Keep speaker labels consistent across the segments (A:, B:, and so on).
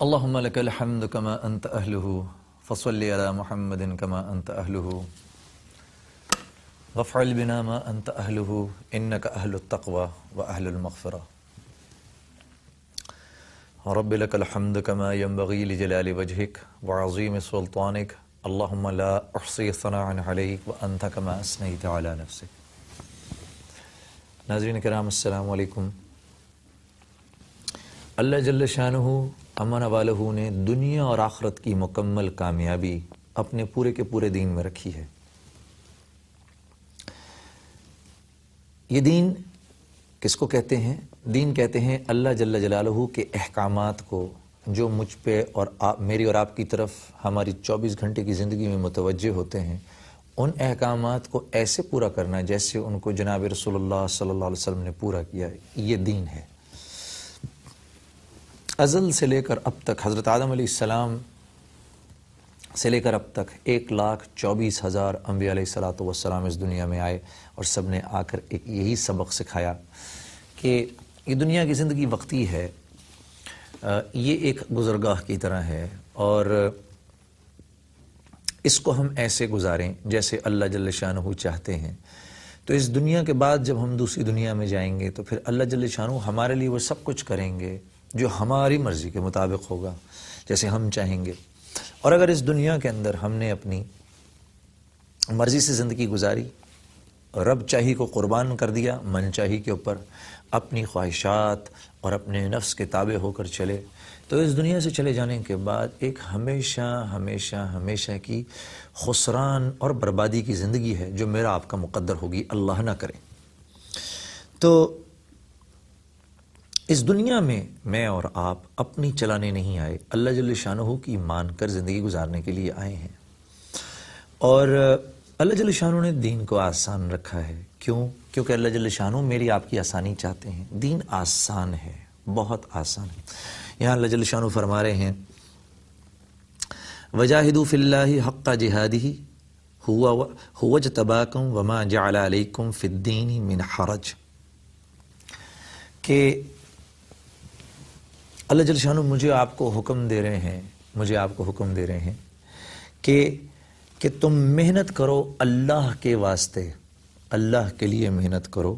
A: اللهم لك الحمد كما أنت أهله فصل على محمد كما أنت أهله وافعل بنا ما أنت أهله إنك أهل التقوى وأهل المغفرة. رب لك الحمد كما ينبغي لجلال وجهك وعظيم سلطانك اللهم لا أحصي ثناء عليك وأنت كما أثنيت على نفسك. ناظرین کرام السلام علیکم. اللہ جل شانہ امن والہ نے دنیا اور آخرت کی مکمل کامیابی اپنے پورے کے پورے دین میں رکھی ہے. یہ دین کس کو کہتے ہیں؟ دین کہتے ہیں اللہ جل جلالہ کے احکامات کو جو مجھ پہ اور میری اور آپ کی طرف ہماری 24 گھنٹے کی زندگی میں متوجہ ہوتے ہیں، ان احکامات کو ایسے پورا کرنا جیسے ان کو جناب رسول اللہ صلی اللہ علیہ وسلم نے پورا کیا ہے. یہ دین ہے. ازل سے لے کر اب تک، حضرت آدم علیہ السلام سے لے کر اب تک 1,24,000 انبیاء علیہ السلام اس دنیا میں آئے اور سب نے آ کر ایک یہی سبق سکھایا کہ یہ دنیا کی زندگی وقتی ہے، یہ ایک گزرگاہ کی طرح ہے اور اس کو ہم ایسے گزاریں جیسے اللہ جل شانہ چاہتے ہیں. تو اس دنیا کے بعد جب ہم دوسری دنیا میں جائیں گے تو پھر اللہ جل شانہ ہمارے لیے وہ سب کچھ کریں گے جو ہماری مرضی کے مطابق ہوگا، جیسے ہم چاہیں گے. اور اگر اس دنیا کے اندر ہم نے اپنی مرضی سے زندگی گزاری، رب چاہی کو قربان کر دیا من چاہی کے اوپر، اپنی خواہشات اور اپنے نفس کے تابع ہو کر چلے، تو اس دنیا سے چلے جانے کے بعد ایک ہمیشہ ہمیشہ ہمیشہ کی خسران اور بربادی کی زندگی ہے جو میرا آپ کا مقدر ہوگی، اللہ نہ کرے. تو اس دنیا میں اور آپ اپنی چلانے نہیں آئے، اللہ جل شانہ کی مان کر زندگی گزارنے کے لیے آئے ہیں. اور اللہ جل شانہ نے دین کو آسان رکھا ہے. کیوں؟ کیونکہ اللہ جل شانہ میری آپ کی آسانی چاہتے ہیں. دین آسان ہے، بہت آسان ہے. یہاں اللہ جل شانہ فرما رہے ہیں وَجَاهِدُوا فِي اللَّهِ حَقَّ جِهَادِهِ هُوَ اجْتَبَاكُمْ وَمَا جَعَلَ عَلَيْكُمْ فِي الدِّينِ مِنْ حَرَجٍ. کہ اللہ جل شانہ مجھے آپ کو حکم دے رہے ہیں کہ تم محنت کرو اللہ کے واسطے، اللہ کے لیے محنت کرو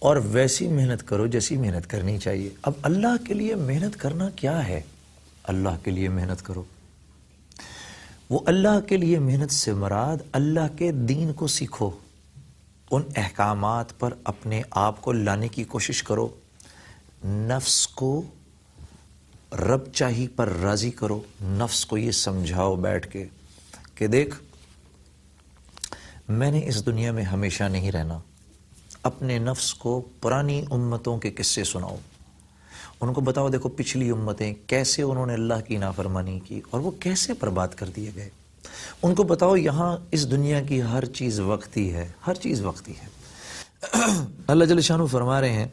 A: اور ویسی محنت کرو جیسی محنت کرنی چاہیے. اب اللہ کے لیے محنت کرنا کیا ہے؟ اللہ کے لیے محنت کرو. وہ اللہ کے لیے محنت سے مراد اللہ کے دین کو سیکھو، ان احکامات پر اپنے آپ کو لانے کی کوشش کرو، نفس کو رب چاہی پر راضی کرو. نفس کو یہ سمجھاؤ بیٹھ کے کہ دیکھ میں نے اس دنیا میں ہمیشہ نہیں رہنا. اپنے نفس کو پرانی امتوں کے قصے سناؤ، ان کو بتاؤ دیکھو پچھلی امتیں کیسے انہوں نے اللہ کی نافرمانی کی اور وہ کیسے برباد کر دیے گئے. ان کو بتاؤ یہاں اس دنیا کی ہر چیز وقتی ہے، ہر چیز وقتی ہے. اللہ جل شانہ فرما رہے ہیں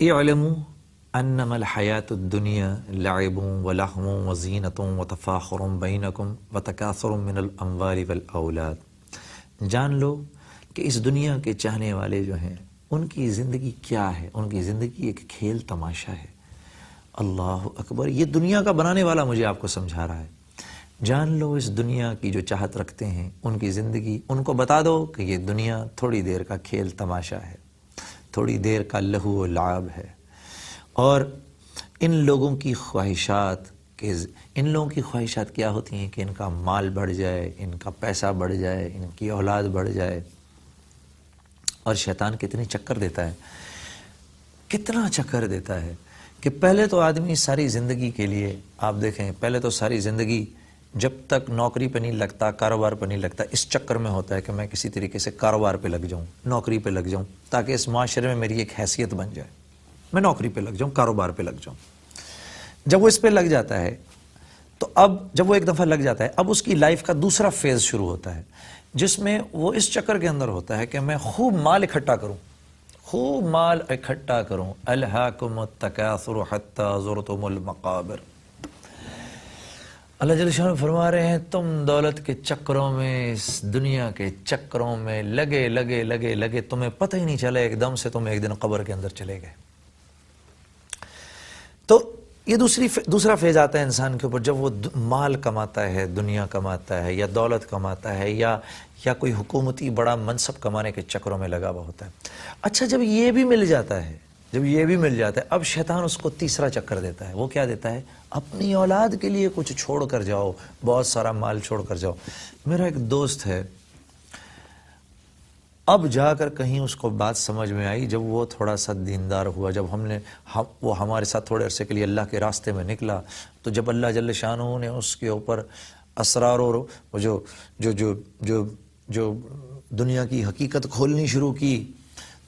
A: اعلموا انما الحیات الدنیا لعب ولہو وزینۃ وتفاخر بینکم وتکاثر من الاموال والاولاد. جان لو کہ اس دنیا کے چاہنے والے جو ہیں ان کی زندگی کیا ہے؟ ان کی زندگی ایک کھیل تماشا ہے. اللہ اکبر. یہ دنیا کا بنانے والا مجھے آپ کو سمجھا رہا ہے. جان لو اس دنیا کی جو چاہت رکھتے ہیں ان کی زندگی، ان کو بتا دو کہ یہ دنیا تھوڑی دیر کا کھیل تماشا ہے، تھوڑی دیر کا لہو و لعب ہے. اور ان لوگوں کی خواہشات کیا ہوتی ہیں کہ ان کا مال بڑھ جائے، ان کا پیسہ بڑھ جائے، ان کی اولاد بڑھ جائے. اور شیطان کتنا چکر دیتا ہے کہ پہلے تو آدمی ساری زندگی کے لیے، آپ دیکھیں پہلے تو ساری زندگی جب تک نوکری پہ نہیں لگتا، کاروبار پہ نہیں لگتا، اس چکر میں ہوتا ہے کہ میں کسی طریقے سے کاروبار پہ لگ جاؤں، نوکری پہ لگ جاؤں تاکہ اس معاشرے میں میری ایک حیثیت بن جائے. میں نوکری پہ لگ جاؤں، کاروبار پہ لگ جاؤں. جب وہ اس پہ لگ جاتا ہے تو اب جب وہ ایک دفعہ لگ جاتا ہے، اب اس کی لائف کا دوسرا فیز شروع ہوتا ہے جس میں وہ اس چکر کے اندر ہوتا ہے کہ میں خوب مال اکٹھا کروں. الہاکم التکاثر حتی زرتم المقابر. اللہ جل شانہ فرما رہے ہیں تم دولت کے چکروں میں، اس دنیا کے چکروں میں لگے تمہیں پتہ ہی نہیں چلا، ایک دم سے تم ایک دن قبر کے اندر چلے گئے. تو یہ دوسرا فیز آتا ہے انسان کے اوپر جب وہ مال کماتا ہے، دنیا کماتا ہے، یا دولت کماتا ہے، یا کوئی حکومتی بڑا منصب کمانے کے چکروں میں لگا ہوا ہوتا ہے۔ اچھا جب یہ بھی مل جاتا ہے، اب شیطان اس کو تیسرا چکر دیتا ہے۔ وہ کیا دیتا ہے؟ اپنی اولاد کے لیے کچھ چھوڑ کر جاؤ، بہت سارا مال چھوڑ کر جاؤ۔ میرا ایک دوست ہے، اب جا کر کہیں اس کو بات سمجھ میں آئی جب وہ تھوڑا سا دیندار ہوا، جب وہ ہمارے ساتھ تھوڑے عرصے کے لیے اللہ کے راستے میں نکلا، تو جب اللہ جل شانہ نے اس کے اوپر اسرار اور جو دنیا کی حقیقت کھولنی شروع کی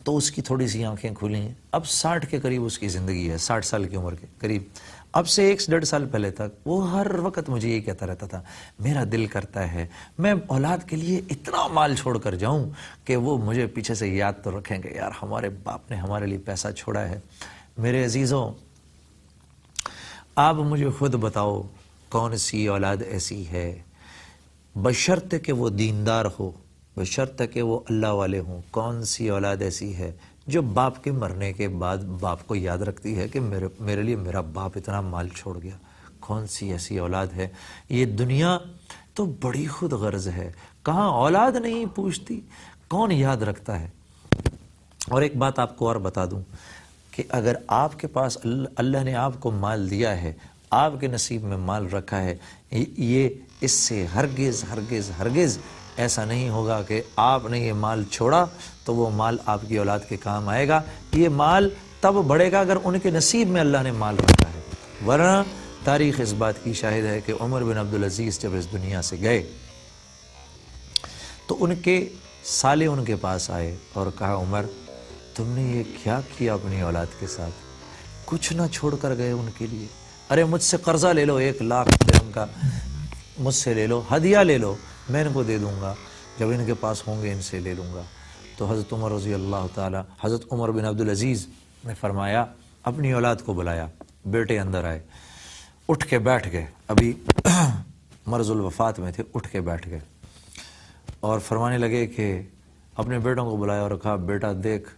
A: تو اس کی تھوڑی سی آنکھیں کھلی ہیں۔ اب 60 کے قریب اس کی زندگی ہے، 60 سال کی عمر کے قریب۔ اب سے 1-1.5 سال پہلے تک وہ ہر وقت مجھے یہ کہتا رہتا تھا، میرا دل کرتا ہے میں اولاد کے لیے اتنا مال چھوڑ کر جاؤں کہ وہ مجھے پیچھے سے یاد تو رکھیں کہ یار ہمارے باپ نے ہمارے لیے پیسہ چھوڑا ہے۔ میرے عزیزوں، آپ مجھے خود بتاؤ کون سی اولاد ایسی ہے، بشرط کہ وہ دیندار ہو، بشرط کہ وہ اللہ والے ہوں، کون سی اولاد ایسی ہے جو باپ کے مرنے کے بعد باپ کو یاد رکھتی ہے کہ میرے لیے میرا باپ اتنا مال چھوڑ گیا؟ کون سی ایسی اولاد ہے؟ یہ دنیا تو بڑی خود غرض ہے، کہاں اولاد نہیں پوچھتی، کون یاد رکھتا ہے؟ اور ایک بات آپ کو اور بتا دوں کہ اگر آپ کے پاس اللہ نے آپ کو مال دیا ہے، آپ کے نصیب میں مال رکھا ہے، یہ اس سے ہرگز ہرگز ہرگز ایسا نہیں ہوگا کہ آپ نے یہ مال چھوڑا تو وہ مال آپ کی اولاد کے کام آئے گا۔ یہ مال تب بڑھے گا اگر ان کے نصیب میں اللہ نے مال رکھا ہے، ورنہ تاریخ اس بات کی شاہد ہے کہ عمر بن عبدالعزیز جب اس دنیا سے گئے تو ان کے سالے ان کے پاس آئے اور کہا، عمر تم نے یہ کیا کیا اپنی اولاد کے ساتھ؟ کچھ نہ چھوڑ کر گئے ان کے لیے۔ ارے مجھ سے قرضہ لے لو، 1 لاکھ درہم کا مجھ سے لے لو، ہدیہ لے لو، میں ان کو دے دوں گا، جب ان کے پاس ہوں گے ان سے لے لوں گا۔ تو حضرت عمر رضی اللہ تعالی، حضرت عمر بن عبدالعزیز نے فرمایا، اپنی اولاد کو بلایا، بیٹے اندر آئے، اٹھ کے بیٹھ گئے، ابھی مرض الوفات میں تھے، اٹھ کے بیٹھ گئے اور فرمانے لگے کہ اپنے بیٹوں کو بلایا اور کہا، بیٹا دیکھ،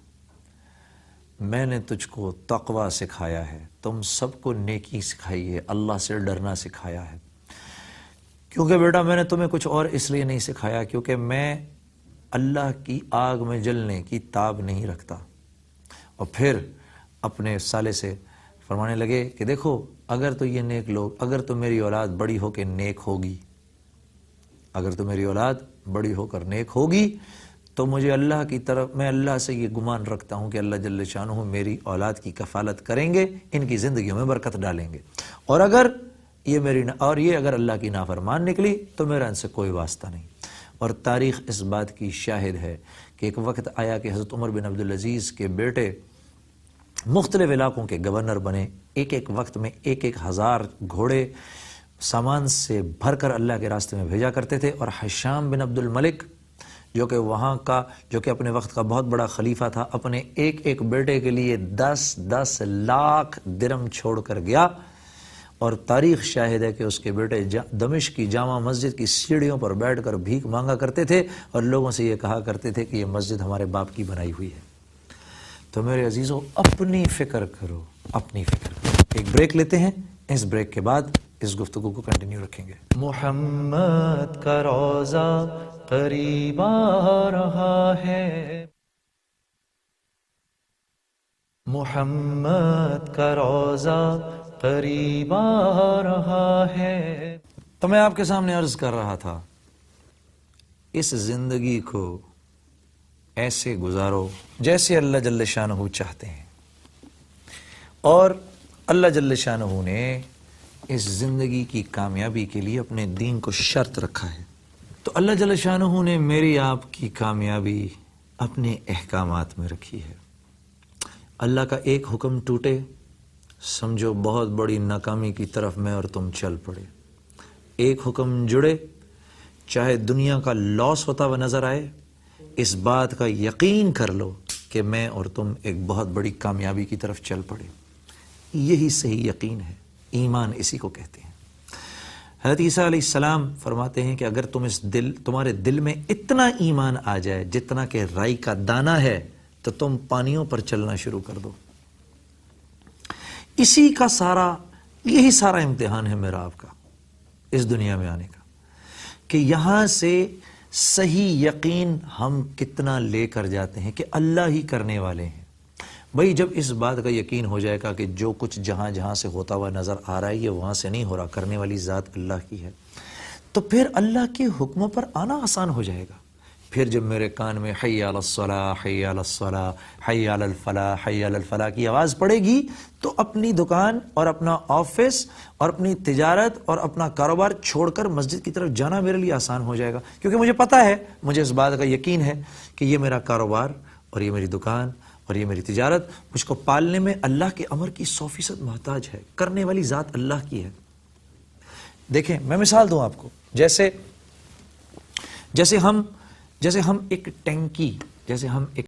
A: میں نے تجھ کو تقوی سکھایا ہے، تم سب کو نیکی سکھائی ہے، اللہ سے ڈرنا سکھایا ہے، کیونکہ بیٹا میں نے تمہیں کچھ اور اس لیے نہیں سکھایا کیونکہ میں اللہ کی آگ میں جلنے کی تاب نہیں رکھتا۔ اور پھر اپنے سالے سے فرمانے لگے کہ دیکھو، اگر تو یہ نیک لوگ، اگر تو میری اولاد بڑی ہو کے نیک ہوگی، اگر تو میری اولاد بڑی ہو کر نیک ہوگی تو مجھے اللہ کی طرف، میں اللہ سے یہ گمان رکھتا ہوں کہ اللہ جل شانہ میری اولاد کی کفالت کریں گے، ان کی زندگیوں میں برکت ڈالیں گے، اور اگر یہ اگر اللہ کی نافرمان نکلی تو میرا ان سے کوئی واسطہ نہیں۔ اور تاریخ اس بات کی شاہد ہے کہ ایک وقت آیا کہ حضرت عمر بن عبدالعزیز کے بیٹے مختلف علاقوں کے گورنر بنے، ایک وقت میں 1,000 گھوڑے سامان سے بھر کر اللہ کے راستے میں بھیجا کرتے تھے، اور حشام بن عبد الملک جو کہ اپنے وقت کا بہت بڑا خلیفہ تھا، اپنے ایک بیٹے کے لیے 10 لاکھ درہم چھوڑ کر گیا، اور تاریخ شاہد ہے کہ اس کے بیٹے دمشق کی جامع مسجد کی سیڑھیوں پر بیٹھ کر بھیک مانگا کرتے تھے اور لوگوں سے یہ کہا کرتے تھے کہ یہ مسجد ہمارے باپ کی بنائی ہوئی ہے۔ تو میرے عزیزوں، اپنی فکر کرو، اپنی فکر کرو۔ ایک بریک لیتے ہیں، اس بریک کے بعد اس گفتگو کو کنٹینیو رکھیں گے۔ محمد کا روزہ قریب آ رہا ہے، محمد کا روزہ قریب آ رہا ہے۔ تو میں آپ کے سامنے عرض کر رہا تھا، اس زندگی کو ایسے گزارو جیسے اللہ جل شانہ چاہتے ہیں، اور اللہ جل شانہ نے اس زندگی کی کامیابی کے لیے اپنے دین کو شرط رکھا ہے۔ تو اللہ جل شانہ نے میری آپ کی کامیابی اپنے احکامات میں رکھی ہے۔ اللہ کا ایک حکم ٹوٹے، سمجھو بہت بڑی ناکامی کی طرف میں اور تم چل پڑے۔ ایک حکم جڑے، چاہے دنیا کا لاس ہوتا ہوا نظر آئے، اس بات کا یقین کر لو کہ میں اور تم ایک بہت بڑی کامیابی کی طرف چل پڑے۔ یہی صحیح یقین ہے، ایمان اسی کو کہتے ہیں۔ حضرت عیسیٰ علیہ السلام فرماتے ہیں کہ اگر تمہارے دل میں اتنا ایمان آ جائے جتنا کہ رائی کا دانہ ہے تو تم پانیوں پر چلنا شروع کر دو۔ اسی کا یہی سارا امتحان ہے میرا آپ کا اس دنیا میں آنے کا، کہ یہاں سے صحیح یقین ہم کتنا لے کر جاتے ہیں کہ اللہ ہی کرنے والے ہیں۔ بھئی جب اس بات کا یقین ہو جائے گا کہ جو کچھ جہاں جہاں سے ہوتا ہوا نظر آ رہا ہے یہ وہاں سے نہیں ہو رہا، کرنے والی ذات اللہ کی ہے، تو پھر اللہ کے حکموں پر آنا آسان ہو جائے گا۔ پھر جب میرے کان میں حی علی الصلاۃ، حی علی الصلاۃ، حی علی الفلاح، حی علی الفلاح کی آواز پڑے گی تو اپنی دکان اور اپنا آفس اور اپنی تجارت اور اپنا کاروبار چھوڑ کر مسجد کی طرف جانا میرے لیے آسان ہو جائے گا، کیونکہ مجھے پتا ہے، مجھے اس بات کا یقین ہے کہ یہ میرا کاروبار اور یہ میری دکان اور یہ میری تجارت مجھ کو پالنے میں اللہ کے امر کی 100% محتاج ہے، کرنے والی ذات اللہ کی ہے۔ دیکھیں میں مثال دوں آپ کو، جیسے ہم ایک